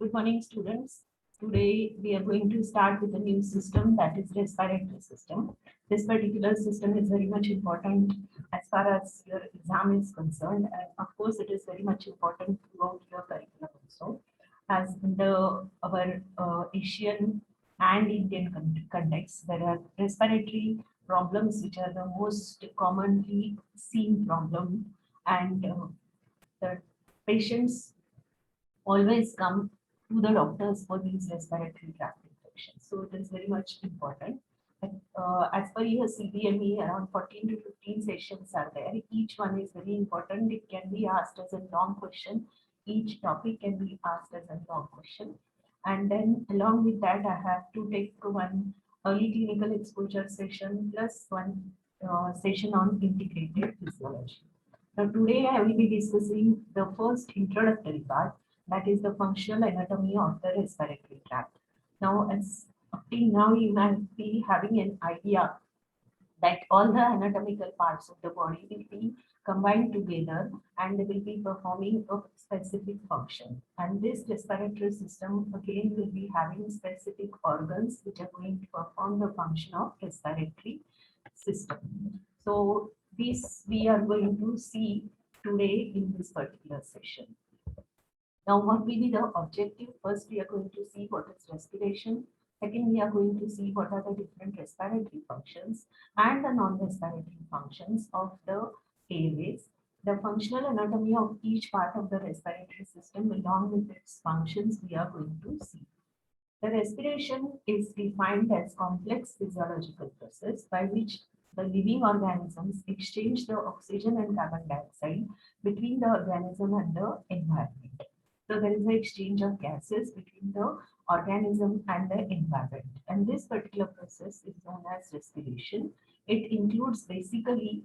Good morning, students. Today we are going to start with a new system, that is respiratory system. This particular system is very much important as far as your exam is concerned, and of course it is very much important throughout your curriculum also, as in the our Asian and Indian context, there are respiratory problems which are the most commonly seen problem, and the patients always come to the doctors for these respiratory tract infections. So it is very much important. As per your CBME, around 14 to 15 sessions are there. Each one is very important. It can be asked as a long question. Each topic can be asked as a long question. And then along with that, I have to take one early clinical exposure session plus one session on integrated physiology. Now today I will be discussing the first introductory part, that is the functional anatomy of the respiratory tract. Now, as up till now, you might be having an idea that all the anatomical parts of the body will be combined together and they will be performing a specific function. And this respiratory system again will be having specific organs which are going to perform the function of respiratory system. So this we are going to see today in this particular session. Now, what will be the objective? First, we are going to see what is respiration. Second, we are going to see what are the different respiratory functions and the non-respiratory functions of the airways. The functional anatomy of each part of the respiratory system along with its functions we are going to see. The respiration is defined as complex physiological process by which the living organisms exchange the oxygen and carbon dioxide between the organism and the environment. So there is an exchange of gases between the organism and the environment. And this particular process is known as respiration. It includes basically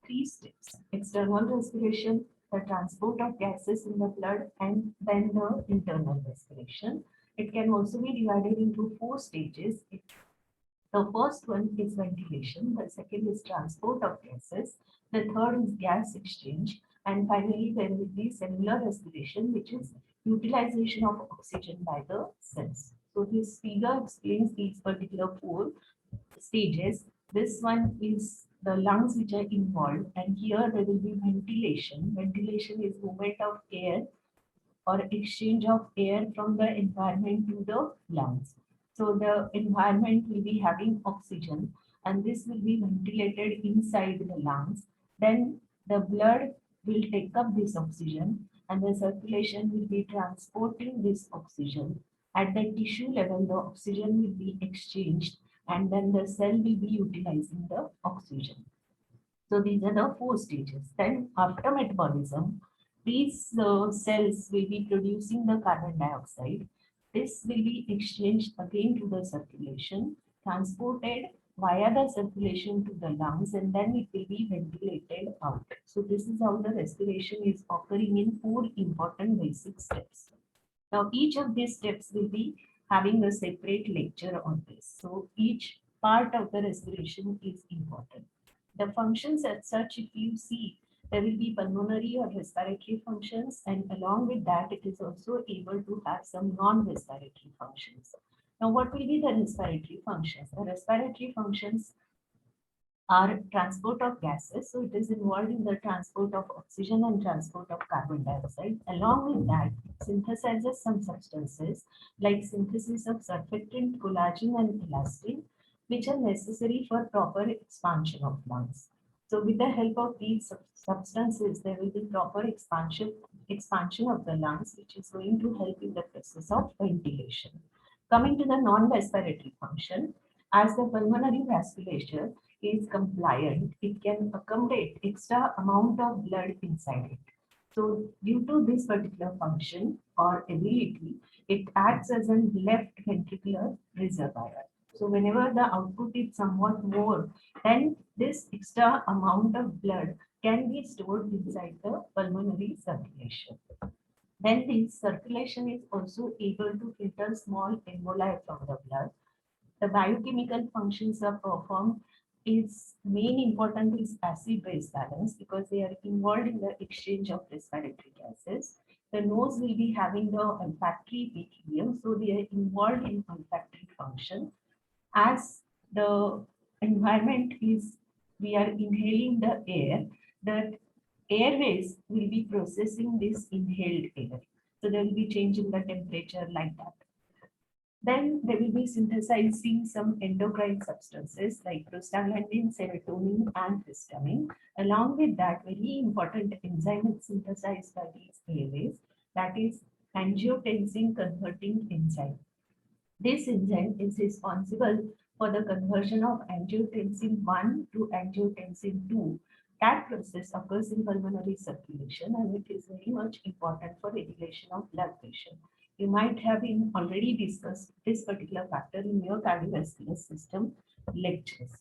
three steps: external respiration, the transport of gases in the blood, and then the internal respiration. It can also be divided into four stages. The first one is ventilation, the second is transport of gases, the third is gas exchange, and finally there will be cellular respiration, which is utilization of oxygen by the cells. So this figure explains these particular four stages. This one is the lungs which are involved, and here there will be ventilation. Ventilation is movement of air or exchange of air from the environment to the lungs. So the environment will be having oxygen and this will be ventilated inside the lungs. Then the blood will take up this oxygen and the circulation will be transporting this oxygen. At the tissue level, the oxygen will be exchanged and then the cell will be utilizing the oxygen. So these are the four stages. Then after metabolism, these cells will be producing the carbon dioxide. This will be exchanged again to the circulation, transported via the circulation to the lungs, and then it will be ventilated out. So this is how the respiration is occurring in four important basic steps. Now each of these steps will be having a separate lecture on this. So each part of the respiration is important. The functions as such, if you see, there will be pulmonary or respiratory functions, and along with that, it is also able to have some non-respiratory functions. Now, what will be the respiratory functions? The respiratory functions are transport of gases. So it is involved in the transport of oxygen and transport of carbon dioxide. Along with that, it synthesizes some substances like synthesis of surfactant, collagen, and elastin, which are necessary for proper expansion of lungs. So with the help of these substances, there will be proper expansion of the lungs, which is going to help in the process of ventilation. Coming to the non-respiratory function, as the pulmonary vasculature is compliant, it can accommodate extra amount of blood inside it. So due to this particular function or ability, it acts as a left ventricular reservoir. So whenever the output is somewhat more, then this extra amount of blood can be stored inside the pulmonary circulation. Then this circulation is also able to filter small emboli from the blood. The biochemical functions are performed is main important is acid base balance because they are involved in the exchange of respiratory gases. The nose will be having the olfactory epithelium, so they are involved in olfactory function. As the environment is, we are inhaling the air, the airways will be processing this inhaled air. So there will be change in the temperature like that. Then they will be synthesizing some endocrine substances like prostaglandin, serotonin, and histamine. Along with that, very important enzyme is synthesized by these airways, that is angiotensin converting enzyme. This enzyme is responsible for the conversion of angiotensin 1 to angiotensin 2. That process occurs in pulmonary circulation and it is very much important for regulation of blood pressure. You might have already discussed this particular factor in your cardiovascular system lectures.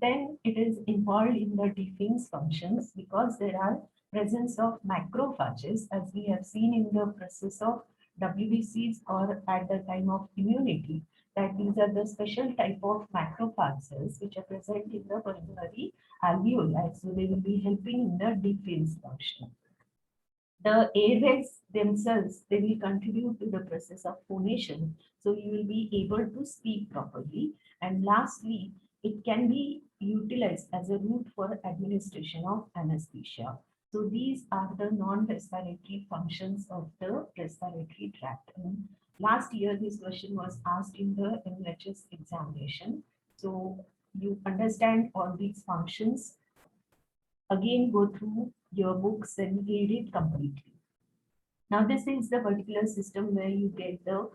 Then it is involved in the defense functions because there are presence of macrophages, as we have seen in the process of WBCs or at the time of immunity, that these are the special type of macrophages which are present in the pulmonary alveoli. So they will be helping in the defense function. The airways themselves, they will contribute to the process of phonation. So you will be able to speak properly. And lastly, it can be utilized as a route for administration of anesthesia. So these are the non-respiratory functions of the respiratory tract. And last year, this question was asked in the MHS examination. So you understand all these functions. Again, go through your books and read it completely. Now, this is the particular system where you get the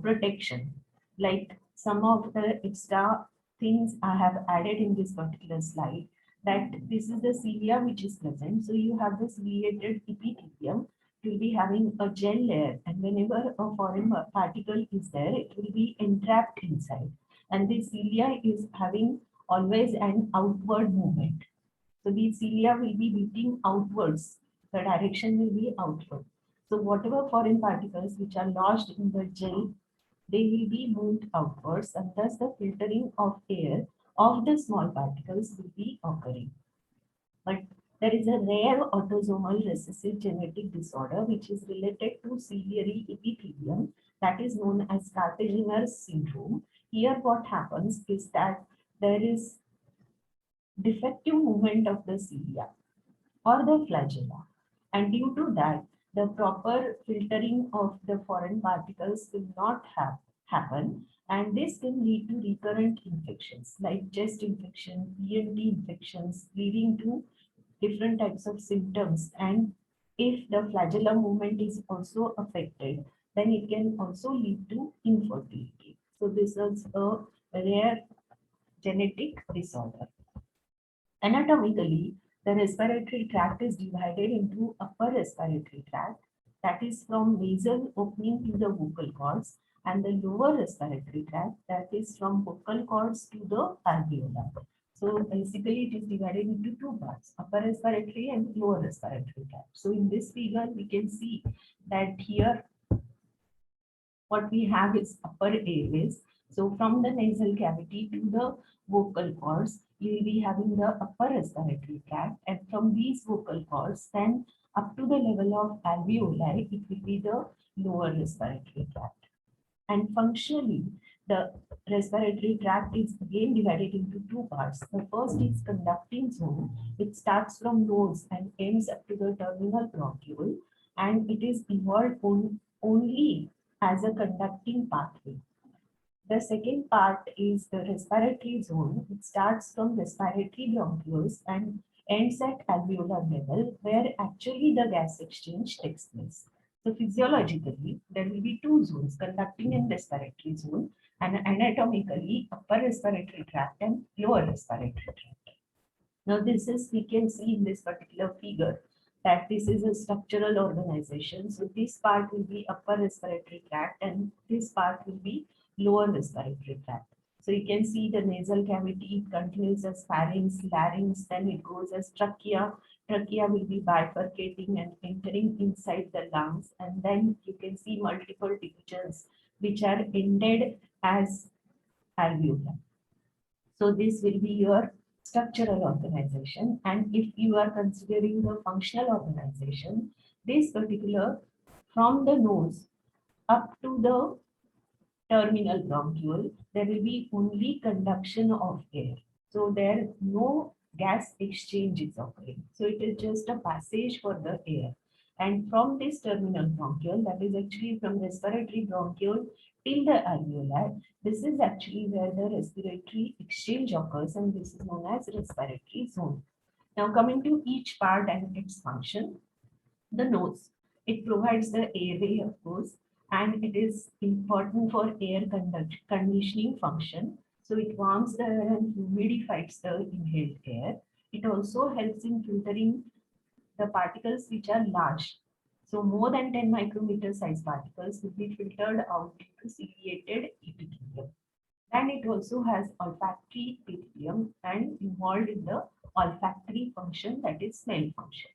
protection. Like some of the extra things I have added in this particular slide, that this is the cilia which is present. So you have this ciliated epithelium. It will be having a gel layer, and whenever a foreign particle is there, it will be entrapped inside. And this cilia is having always an outward movement. So these cilia will be beating outwards. The direction will be outward. So whatever foreign particles which are lodged in the gel, they will be moved outwards, and thus the filtering of air of the small particles will be occurring. But there is a rare autosomal recessive genetic disorder which is related to ciliary epithelium, that is known as Carpenter syndrome. Here what happens is that there is defective movement of the cilia or the flagella, and due to that the proper filtering of the foreign particles will not have happen, and this can lead to recurrent infections like chest infection, ENT infections, leading to different types of symptoms. And if the flagella movement is also affected, then it can also lead to infertility. So this is a rare genetic disorder. Anatomically, the respiratory tract is divided into upper respiratory tract, that is from nasal opening to the vocal cords, and the lower respiratory tract, that is from vocal cords to the alveoli. So basically it is divided into two parts, upper respiratory and lower respiratory tract. So in this figure, we can see that here what we have is upper airways. So from the nasal cavity to the vocal cords, you will be having the upper respiratory tract, and from these vocal cords, then up to the level of alveoli, it will be the lower respiratory tract. And functionally, the respiratory tract is again divided into two parts. The first is conducting zone. It starts from nose and ends up to the terminal bronchiole, and it is involved only as a conducting pathway. The second part is the respiratory zone. It starts from respiratory bronchioles and ends at alveolar level, where actually the gas exchange takes place. So physiologically, there will be two zones, conducting and respiratory zone, and anatomically upper respiratory tract and lower respiratory tract. Now this is, we can see in this particular figure that this is a structural organization. So this part will be upper respiratory tract and this part will be lower respiratory tract. So you can see the nasal cavity, it continues as pharynx, larynx, then it goes as trachea. Trachea will be bifurcating and entering inside the lungs, and then you can see multiple divisions which are ended as alveoli. So this will be your structural organization. And if you are considering the functional organization, This particular, from the nose up to the terminal bronchiole, there will be only conduction of air. So there no gas exchange is occurring. So it is just a passage for the air. And from this terminal bronchiole, that is actually from respiratory bronchiole till the alveoli, this is actually where the respiratory exchange occurs, and this is known as respiratory zone. Now coming to each part and its function, the nose. It provides the airway, of course, and it is important for air conditioning function. So it warms the air and humidifies the inhaled air. It also helps in filtering the particles which are large. So more than 10 micrometer size particles will be filtered out into ciliated epithelium. And it also has olfactory epithelium and involved in the olfactory function, that is smell function.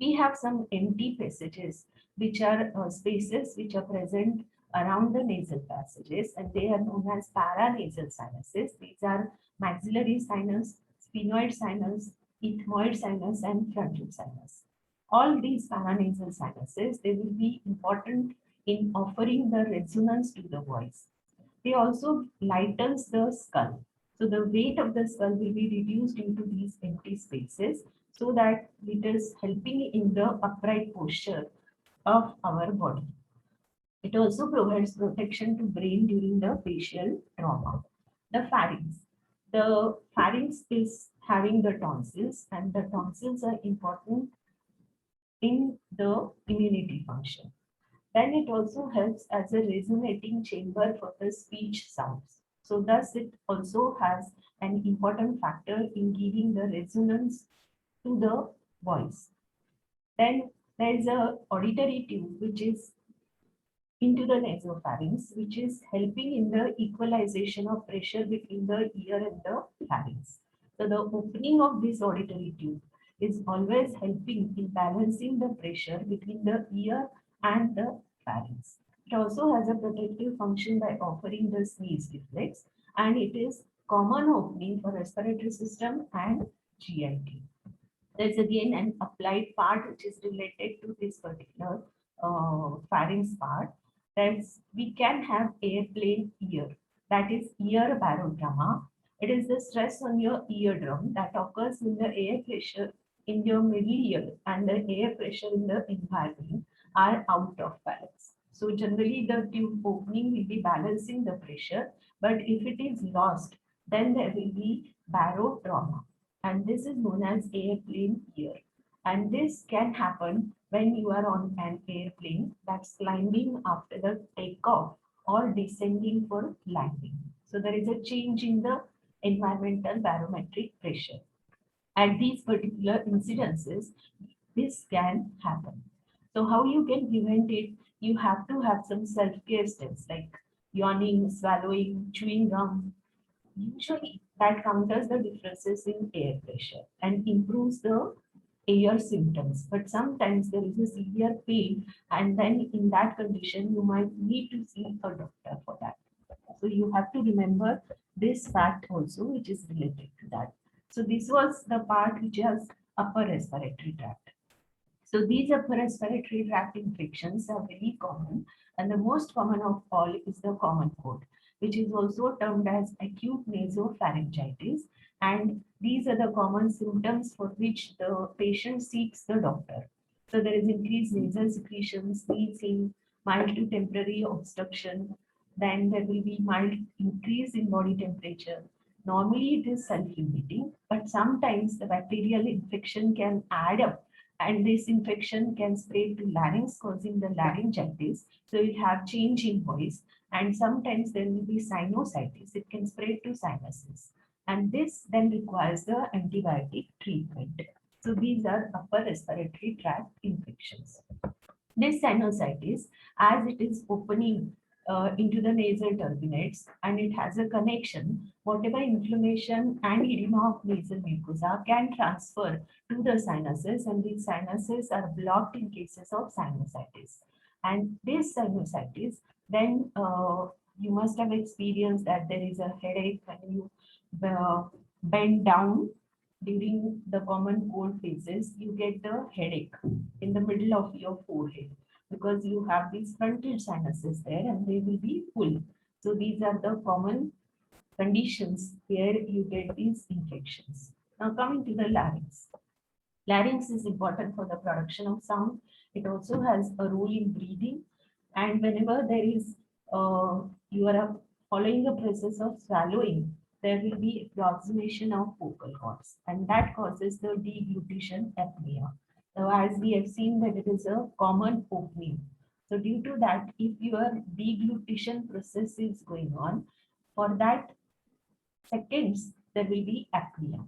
We have some empty passages, which are spaces which are present around the nasal passages, and they are known as paranasal sinuses. These are maxillary sinus, sphenoid sinus, ethmoid sinus, and frontal sinus. All these paranasal sinuses, they will be important in offering the resonance to the voice. They also lightens the skull. So the weight of the skull will be reduced into these empty spaces, so that it is helping in the upright posture of our body. It also provides protection to brain during the facial trauma. The pharynx. The pharynx is having the tonsils, and the tonsils are important in the immunity function. Then it also helps as a resonating chamber for the speech sounds. So thus it also has an important factor in giving the resonance to the voice. Then there is a auditory tube which is into the nasopharynx, which is helping in the equalization of pressure between the ear and the pharynx. So the opening of this auditory tube is always helping in balancing the pressure between the ear and the pharynx. It also has a protective function by offering the sneeze reflex, and it is common opening for respiratory system and GIT. There's again an applied part which is related to this particular pharynx part. That's we can have airplane ear, that is ear barotrauma. It is the stress on your eardrum that occurs when the air pressure in your middle ear and the air pressure in the environment are out of balance. So generally the tube opening will be balancing the pressure, but if it is lost, then there will be barotrauma, and this is known as airplane ear. And this can happen when you are on an airplane that's climbing after the takeoff or descending for landing. So there is a change in the environmental barometric pressure. At these particular incidences, this can happen. So how you can prevent it? You have to have some self-care steps like yawning, swallowing, chewing gum. Usually that counters the differences in air pressure and improves the air symptoms. But sometimes there is a severe pain, and then in that condition, you might need to see a doctor for that. So you have to remember this fact also, which is related to that. So this was the part which has upper respiratory tract. So these upper respiratory tract infections are very common, and the most common of all is the common cold, which is also termed as acute nasopharyngitis. And these are the common symptoms for which the patient seeks the doctor. So there is increased nasal secretion, sneezing, mild to temporary obstruction. Then there will be mild increase in body temperature. Normally it is self-limiting, but sometimes the bacterial infection can add up, and this infection can spread to larynx, causing the laryngitis. So you have change in voice, and sometimes there will be sinusitis. It can spread to sinuses, and this then requires the antibiotic treatment. So these are upper respiratory tract infections. This sinusitis, as it is opening into the nasal turbinates and it has a connection, whatever inflammation and edema of nasal mucosa can transfer to the sinuses, and these sinuses are blocked in cases of sinusitis. And this sinusitis, then you must have experienced that there is a headache when you bend down during the common cold phases, you get the headache in the middle of your forehead because you have these frontal sinuses there and they will be full. So these are the common conditions where you get these infections. Now coming to the larynx. Larynx is important for the production of sound. It also has a role in breathing. And whenever there is, you are following the process of swallowing, there will be approximation of vocal cords, and that causes the deglutition apnea. Now, as we have seen that it is a common opening. So due to that, if your deglutition process is going on, for that seconds, there will be apnea.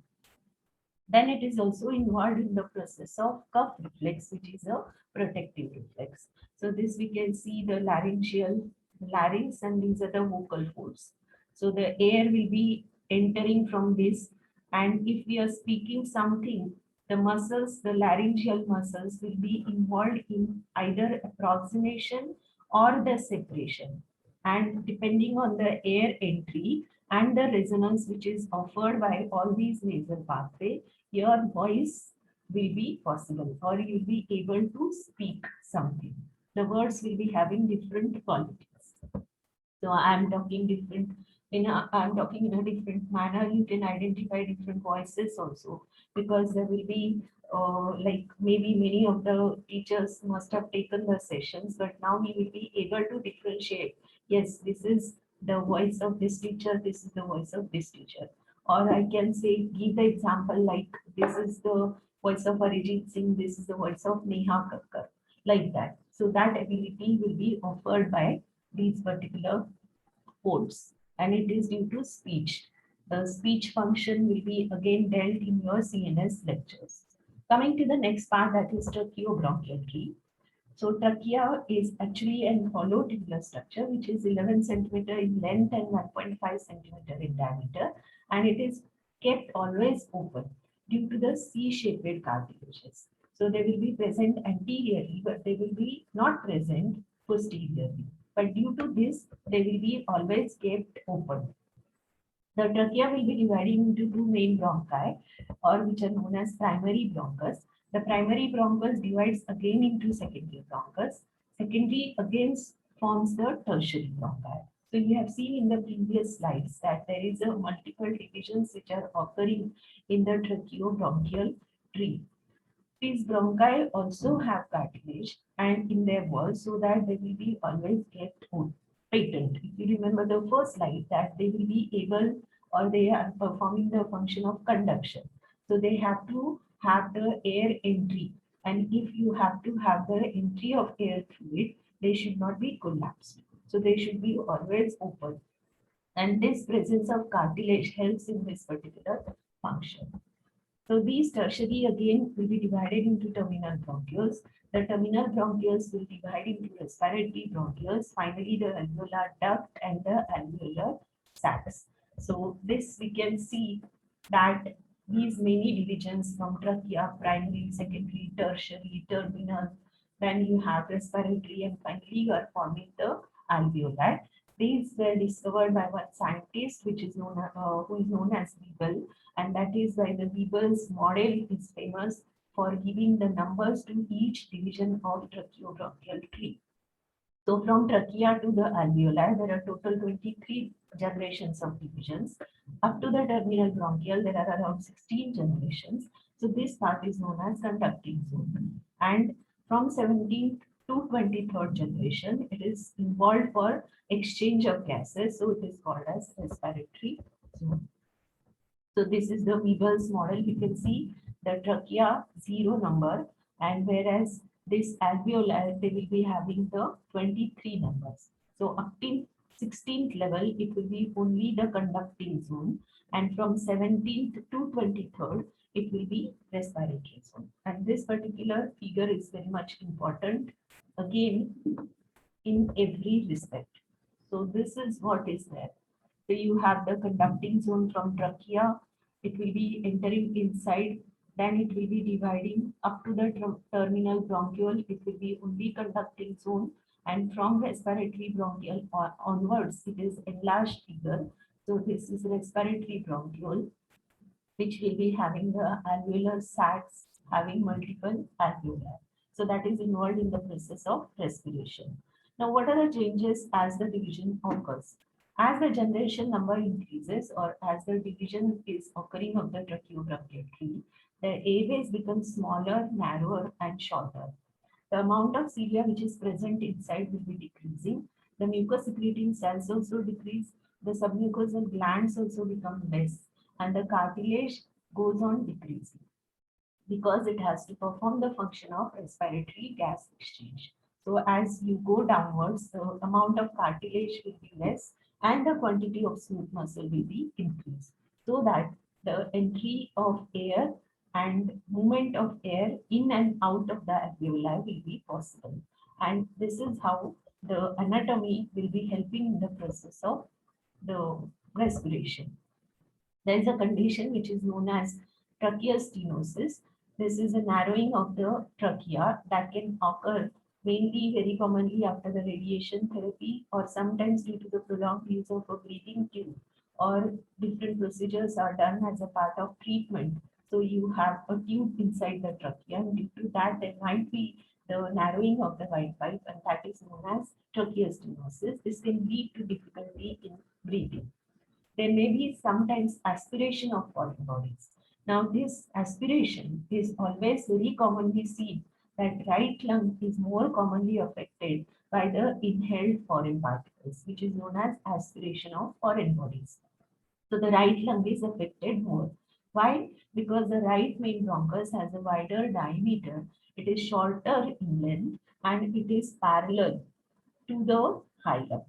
Then it is also involved in the process of cough reflex, which is a protective reflex. So this we can see the laryngeal larynx, and these are the vocal folds. So the air will be entering from this, and if we are speaking something, the muscles, the laryngeal muscles will be involved in either approximation or the separation. And depending on the air entry and the resonance which is offered by all these nasal pathway, your voice will be possible, or you'll be able to speak something. The words will be having different qualities. So I'm talking different I'm talking in a different manner. You can identify different voices also, because there will be like maybe many of the teachers must have taken the sessions, but now we will be able to differentiate. Yes, this is the voice of this teacher. This is the voice of this teacher. Or I can say, give the example like this is the voice of Arijit Singh. This is the voice of Neha Kakkar, like that. So that ability will be offered by these particular codes, and it is due to speech. The speech function will be again dealt in your CNS lectures. Coming to the next part, that is tracheobronchial tree. So trachea is actually an hollow tubular structure which is 11 centimeter in length and 1.5 centimeter in diameter, and it is kept always open due to the C-shaped cartilages. So they will be present anteriorly, but they will be not present posteriorly. But due to this, they will be always kept open. The trachea will be divided into two main bronchi, or which are known as primary bronchus. The primary bronchus divides again into secondary bronchus. Secondary again forms the tertiary bronchi. So you have seen in the previous slides that there is a multiple divisions which are occurring in the tracheobronchial tree. These bronchi also have cartilage and in their walls, so that they will be always kept patent. If you remember the first slide, that they will be able, or they are performing the function of conduction. So they have to have the air entry, and if you have to have the entry of air through it, they should not be collapsed. So they should be always open. And this presence of cartilage helps in this particular function. So these tertiary again will be divided into terminal bronchioles. The terminal bronchioles will divide into respiratory bronchioles, finally the alveolar duct and the alveolar sacs. So this we can see that these many divisions from trachea, primary, secondary, tertiary, terminal, then you have respiratory, and finally you are forming the alveoli. These were discovered by one scientist, which is known who is known as Wiebel, and that is why the Wiebel's model is famous for giving the numbers to each division of tracheobronchial tree. So from trachea to the alveoli, there are total 23 generations of divisions. Up to the terminal bronchial, there are around 16 generations. So this part is known as conducting zone. And from 17th to 23rd generation, it is involved for exchange of gases. So it is called as respiratory zone. So this is the Wiebel's model. You can see the trachea 0 number, and whereas this alveoli, they will be having the 23 numbers. So up till 16th level, it will be only the conducting zone, and from 17th to 23rd, it will be respiratory zone. And this particular figure is very much important again in every respect. So this is what is there. So you have the conducting zone from trachea, it will be entering inside, then it will be dividing up to the terminal bronchiole, it will be only conducting zone, and from respiratory bronchiole onwards, it is enlarged figure. So this is respiratory bronchiole. which will be having the alveolar sacs having multiple alveoli. So that is involved in the process of respiration. Now, what are the changes as the division occurs? As the generation number increases or as the division is occurring of the tracheobronchial tree, the airways become smaller, narrower, and shorter. The amount of cilia which is present inside will be decreasing. The mucus secreting cells also decrease. The submucosal glands also become less, and the cartilage goes on decreasing because it has to perform the function of respiratory gas exchange. So as you go downwards, the amount of cartilage will be less and the quantity of smooth muscle will be increased, so that the entry of air and movement of air in and out of the alveoli will be possible. And this is how the anatomy will be helping in the process of the respiration. There is a condition which is known as tracheostenosis. This is a narrowing of the trachea that can occur mainly very commonly after the radiation therapy or sometimes due to the prolonged use of a breathing tube, or different procedures are done as a part of treatment. So you have a tube inside the trachea, and due to that there might be the narrowing of the windpipe, and that is known as tracheostenosis. This can lead to difficulty in breathing. There may be sometimes aspiration of foreign bodies. Now, this aspiration is always very commonly seen that right lung is more commonly affected by the inhaled foreign particles, which is known as aspiration of foreign bodies. So the right lung is affected more. Why? Because the right main bronchus has a wider diameter, it is shorter in length, and it is parallel to the high lung.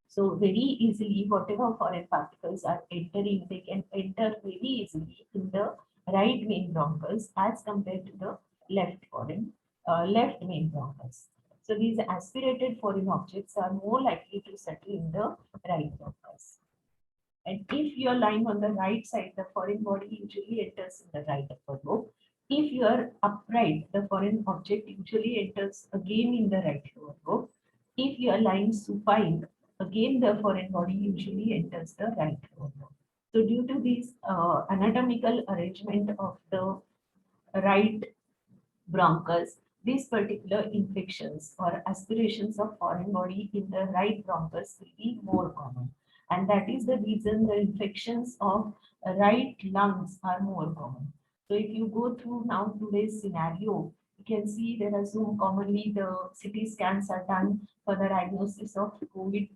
So very easily, whatever foreign particles are entering, they can enter very easily in the right main bronchus as compared to the left main bronchus. So these aspirated foreign objects are more likely to settle in the right bronchus. And if you are lying on the right side, the foreign body usually enters in the right upper lobe. If you are upright, the foreign object usually enters again in the right lower lobe. If you are lying supine, again the foreign body usually enters the right lower lobe. So due to this anatomical arrangement of the right bronchus, these particular infections or aspirations of foreign body in the right bronchus will be more common. And that is the reason the infections of right lungs are more common. So if you go through now today's scenario, you can see there are so commonly the CT scans are done for the diagnosis of COVID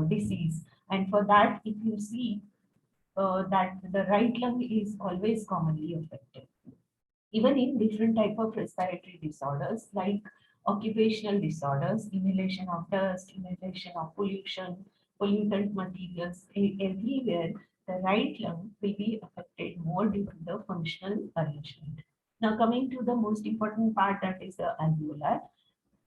disease. And for that, if you see that the right lung is always commonly affected, even in different type of respiratory disorders like occupational disorders, inhalation of dust, inhalation of pollution, pollutant materials, everywhere the right lung will be affected more due to the functional arrangement. Now coming to the most important part, that is the alveolar.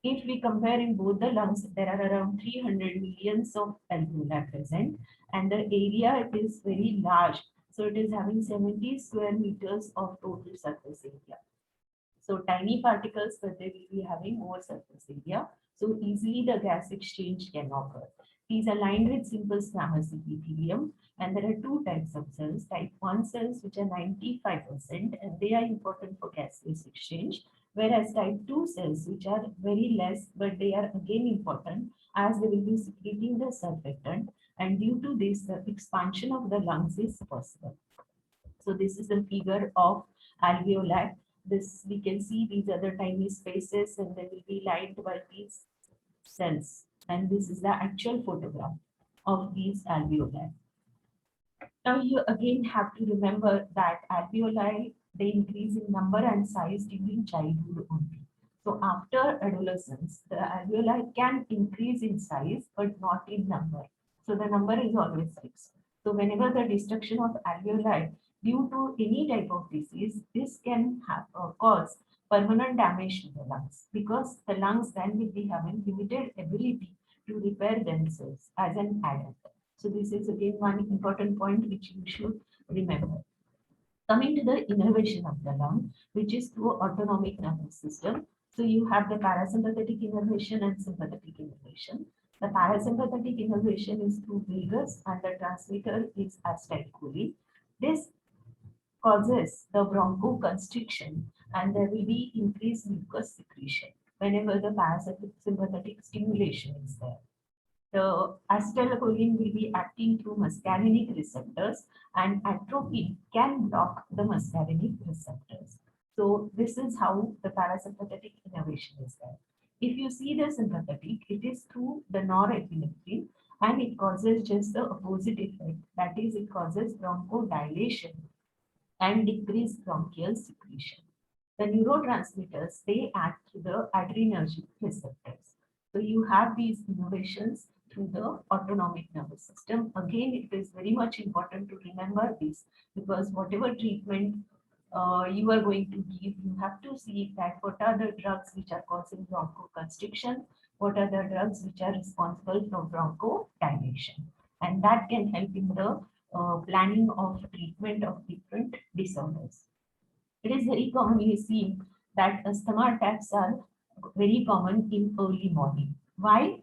If we compare in both the lungs, there are around 300 millions of alveoli present, and the area is very large. So it is having 70 square meters of total surface area. So tiny particles, but they will be having more surface area. So easily the gas exchange can occur. These are lined with simple squamous epithelium, and there are two types of cells. Type 1 cells, which are 95%, and they are important for gaseous exchange, whereas type 2 cells, which are very less, but they are again important as they will be secreting the surfactant, and due to this, the expansion of the lungs is possible. So this is a figure of alveoli. This we can see these are the tiny spaces and they will be lined by these cells. And this is the actual photograph of these alveoli. Now you again have to remember that alveoli, they increase in number and size during childhood only. So after adolescence, the alveoli can increase in size but not in number. So the number is always fixed. So whenever the destruction of alveoli due to any type of disease, this can have cause permanent damage to the lungs, because the lungs then will be having limited ability to repair themselves as an adult. So this is again one important point which you should remember. Coming to the innervation of the lung, which is through autonomic nervous system. So you have the parasympathetic innervation and sympathetic innervation. The parasympathetic innervation is through vagus and the transmitter is acetylcholine. This causes the bronchoconstriction and there will be increased mucus secretion whenever the parasympathetic stimulation is there. The acetylcholine will be acting through muscarinic receptors and atropine can block the muscarinic receptors. So this is how the parasympathetic innervation is there. If you see the sympathetic, it is through the norepinephrine and it causes just the opposite effect. That is, it causes bronchodilation and decreased bronchial secretion. The neurotransmitters, they act through the adrenergic receptors. So you have these innovations through the autonomic nervous system. Again, it is very much important to remember this because whatever treatment you are going to give, you have to see that what are the drugs which are causing bronchoconstriction, what are the drugs which are responsible for bronchodilation. And that can help in the planning of treatment of different disorders. It is very commonly seen that asthma attacks are very common in early morning. Why?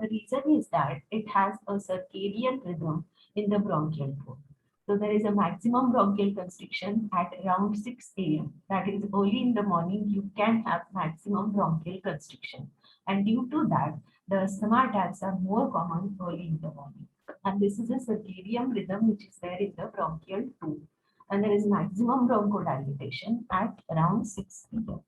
The reason is that it has a circadian rhythm in the bronchial pore. So there is a maximum bronchial constriction at around 6 a.m. That is early in the morning, you can have maximum bronchial constriction. And due to that, the asthma attacks are more common early in the morning. And this is a circadian rhythm which is there in the bronchial tube. And there is maximum bronchodilation at around 6 p.m.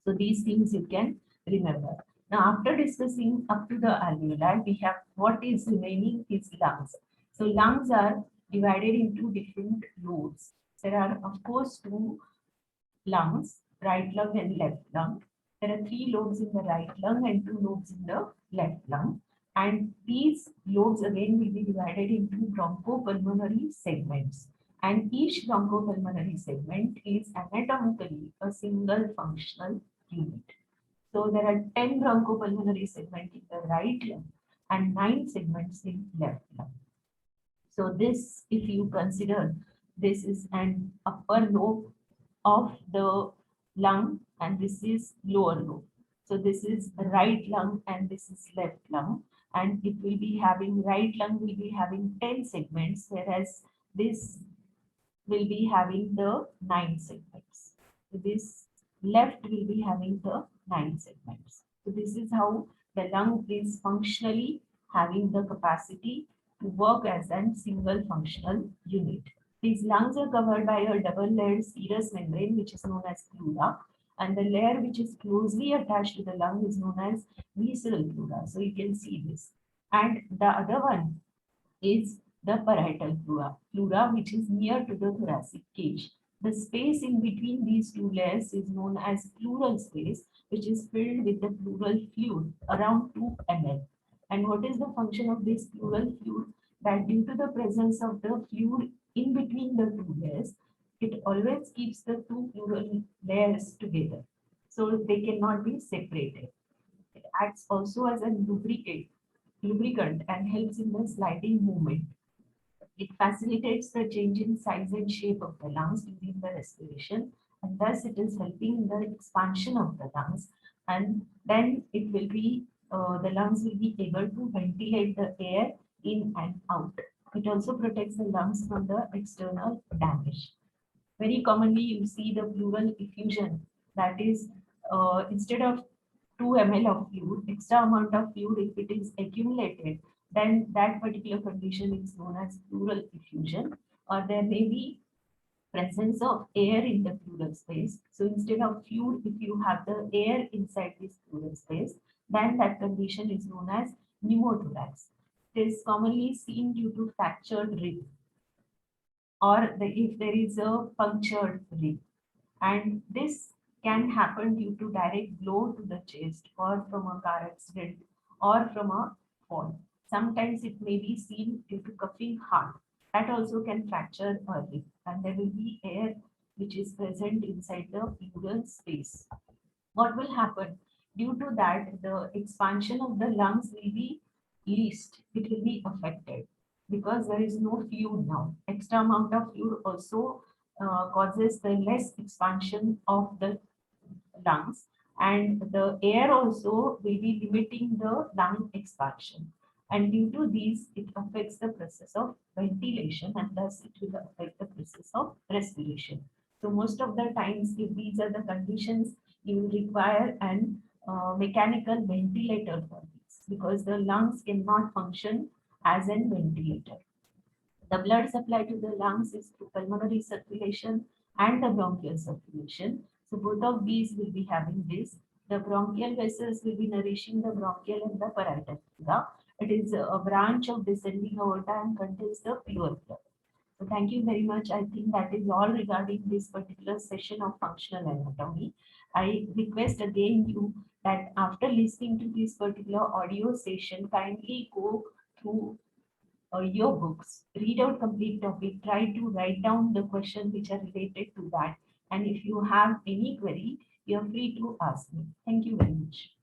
So these things you can remember. Now, after discussing up to the alveoli, we have what is remaining is lungs. So lungs are divided into different lobes. There are, of course, two lungs, right lung and left lung. There are three lobes in the right lung and two lobes in the left lung. And these lobes again will be divided into bronchopulmonary segments. And each bronchopulmonary segment is anatomically a single functional unit. So there are 10 bronchopulmonary segments in the right lung and 9 segments in left lung. So this, if you consider, this is an upper lobe of the lung and this is lower lobe. So this is right lung and this is left lung. And it will be having, right lung will be having 10 segments, whereas this will be having the 9 segments. So this left will be having the 9 segments. So this is how the lung is functionally having the capacity to work as a single functional unit. These lungs are covered by a double-layered serous membrane, which is known as pleura, and the layer which is closely attached to the lung is known as visceral pleura. So you can see this. And the other one is the parietal pleura, which is near to the thoracic cage. The space in between these two layers is known as pleural space, which is filled with the pleural fluid around 2 ml. And what is the function of this pleural fluid? That due to the presence of the fluid in between the two layers, it always keeps the two pleural layers together. So they cannot be separated. It acts also as a lubricant and helps in the sliding movement. It facilitates the change in size and shape of the lungs during the respiration, and thus it is helping in the expansion of the lungs. And then it will be, the lungs will be able to ventilate the air in and out. It also protects the lungs from the external damage. Very commonly, you see the pleural effusion. That is, instead of 2 ml of fluid, extra amount of fluid, if it is accumulated, then that particular condition is known as pleural effusion, or there may be presence of air in the pleural space. So instead of fluid, if you have the air inside this pleural space, then that condition is known as pneumothorax. It is commonly seen due to fractured rib, or if there is a punctured rib. And this can happen due to direct blow to the chest or from a car accident or from a fall. Sometimes it may be seen due to coughing hard. That also can fracture a rib, and there will be air which is present inside the pleural space. What will happen? Due to that, the expansion of the lungs will be least. It will be affected because there is no fluid now. Extra amount of fluid also causes the less expansion of the lungs, and the air also will be limiting the lung expansion. And due to these, it affects the process of ventilation and thus it will affect the process of respiration. So most of the times, if these are the conditions, you will require an mechanical ventilator for these because the lungs cannot function as a ventilator. The blood supply to the lungs is through pulmonary circulation and the bronchial circulation. So both of these will be having this. The bronchial vessels will be nourishing the bronchial and the parietal fibula. It is a branch of descending aorta and contains the pure blood. So thank you very much. I think that is all regarding this particular session of functional anatomy. I request again you that after listening to this particular audio session, kindly go through your books, read out complete topic, try to write down the questions which are related to that. And if you have any query, you're free to ask me. Thank you very much.